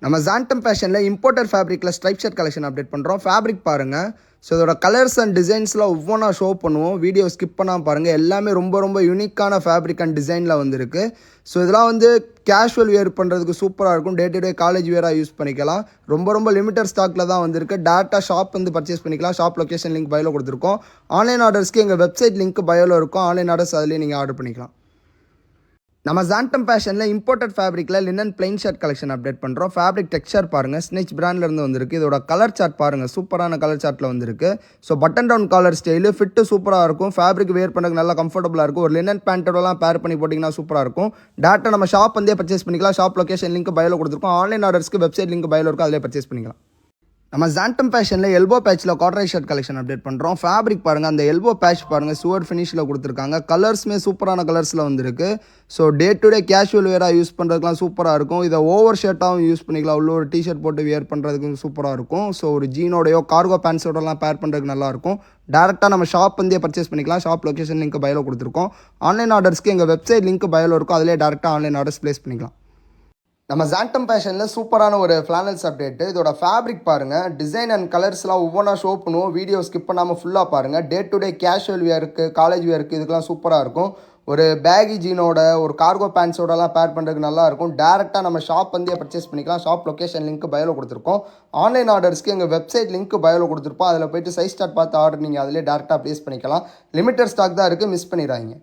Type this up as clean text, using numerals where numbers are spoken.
நம்ம ஜான்டம் ஃபேஷனில் இம்போர்ட்டட் ஃபேப்ரிக்கில் ஸ்ட்ரைப் ஷர்ட் கலெக்ஷன் அப்டேட் பண்ணுறோம். ஃபேப்ரிக் பாருங்கள். ஸோ இதோட கலர்ஸ் அண்ட் டிசைன்ஸ்லாம் ஒவ்வொன்றா ஷோ பண்ணுவோம். வீடியோ ஸ்கிப் பண்ணாமல் பாருங்கள். எல்லாமே ரொம்ப ரொம்ப யூனிக்கான ஃபேப்ரிக் அண்ட் டிசைனில் வந்துருக்கு. ஸோ இதெல்லாம் வந்து கேஷுவல் வியர் பண்ணுறதுக்கு சூப்பராக இருக்கும். டே டு டே காலேஜ் வியராக யூஸ் பண்ணிக்கலாம். ரொம்ப ரொம்ப லிமிட்டட் ஸ்டாக்கில் தான் வந்திருக்கு. டேரெக்டாக ஷாப் வந்து பர்ச்சேஸ் பண்ணிக்கலாம். ஷாப் லொக்கேஷன் லிங்க் பயோவில் கொடுத்துருக்கோம். ஆன்லைன் ஆர்டர்ஸ்க்கு எங்கள் வெப்சைட் லிங்க் பயோவில் இருக்கும். ஆன்லைன் ஆர்டர்ஸ் அதிலே நீங்கள் ஆர்டர் பண்ணிக்கலாம். நம்ம ஜான்டம் ஃபேஷனில் இம்போர்ட்டட் ஃபேப்ரிக்கில் linen plain shirt collection update பண்ணுறோம். ஃபேப்ரிக் டெக்ஸ்சர் பாருங்கள். ஸ்னிச் பிராண்ட்லேருந்து வந்திருக்கு. இதோட கலர் சார்ட் பாருங்கள். சூப்பரான கலர் சார்ட்டில் வந்திருக்கு. So button down collar style fit சூப்பராக இருக்கும். ஃபேப்ரிக் வேர் பண்ணுறதுக்கு நல்லா கம்ஃபர்டபுளாக இருக்கும். ஒரு லினன் பேண்ட்டோடலாம் பேர் பண்ணி போட்டிங்கன்னா சூப்பராக இருக்கும். டேரெக்டாக நம்ம ஷாப் வந்து பர்ச்சேஸ் பண்ணிக்கலாம். ஷாப் லொக்கேஷன் லிங்க் பயோவில் கொடுத்துருக்கோம். ஆன்லைன் ஆர்டர்ஸ்க்கு வெப்சைட் லிங்க் பயோவில் இருக்கும். அதிலே பர்ச்சேஸ் பண்ணிக்கலாம். நம்ம ஜான்டம் ஃபேஷனில் எல்போ பேட்சில் காட்ராய் ஷர்ட் கலெக்ஷன் அப்டேட் பண்ணுறோம். ஃபேப்ரிக் பாருங்கள். அந்த எல்போ பேட்ச் பாருங்கள். சுவர் ஃபினிஷில் கொடுத்துருக்காங்க. கலர்ஸுமே சூப்பரான கலர்ஸில் வந்துருக்கு. So day to day casual வேராக யூஸ் பண்ணுறதுக்குலாம் சூப்பராக இருக்கும். இதை ஓவர் ஷர்ட்டாகவும் யூஸ் பண்ணிக்கலாம். உள்ள ஒரு டிஷர்ட் போட்டு வியர் பண்ணுறதுக்கு சூப்பராக இருக்கும். ஸோ ஒரு ஜீனோடையோ கார்கோ பேண்ட்ஸோடலாம் பேர் பண்ணுறதுக்கு நல்லாயிருக்கும். டேரெக்டாக நம்ம ஷாப் வந்து பர்ச்சேஸ் பண்ணிக்கலாம். ஷாப் லொக்கேஷன் லிங்க் பயோவில் கொடுத்துருக்கோம். ஆன்லைன் ஆர்டர்ஸ்க்கு எங்கள் வெப்சைட் லிங்க் பயோவில் இருக்கும். அதிலே டேரெக்டாக ஆன்லைன் ஆர்டர்ஸ் ப்ளேஸ் பண்ணிக்கலாம். நம்ம ஜான்டம் ஃபேஷனில் சூப்பரான ஒரு ஃப்ளானல்ஸ் அப்டேட்டு. இதோட ஃபேப்ரிக் பாருங்கள். டிசைன் அண்ட் கலர்ஸ்லாம் ஒவ்வொன்றா ஷோ பண்ணுவோம். வீடியோ ஸ்கிப் பண்ணாமல் ஃபுல்லாக பாருங்கள். டே டு டே கேஷுவல் வியருக்கு காலேஜ் வியருக்கு இதுக்கெலாம் சூப்பராக இருக்கும். ஒரு பேகி ஜீனோட ஒரு கார்கோ பேண்ட்ஸோடலாம் பேர் பண்ணுறதுக்கு நல்லாயிருக்கும். டேரெக்டாக நம்ம ஷாப் வந்து பர்ச்சேஸ் பண்ணிக்கலாம். ஷாப் லொக்கேஷன் லிங்க் பயோவில் கொடுத்துருக்கோம். ஆன்லைன் ஆர்டர்ஸ்க்கு எங்கள் வெப்சைட் லிங்க் பயோவில் கொடுத்துருப்போம். அதில் போய்ட்டு சைஸ் ஸ்டார்ட் பார்த்து ஆர்டர் நீங்கள் அதிலே டேரெக்டாக ப்ளேஸ் பண்ணிக்கலாம். லிமிட்டட் ஸ்டாக் தான் இருக்குது. மிஸ் பண்ணிடுறாங்க.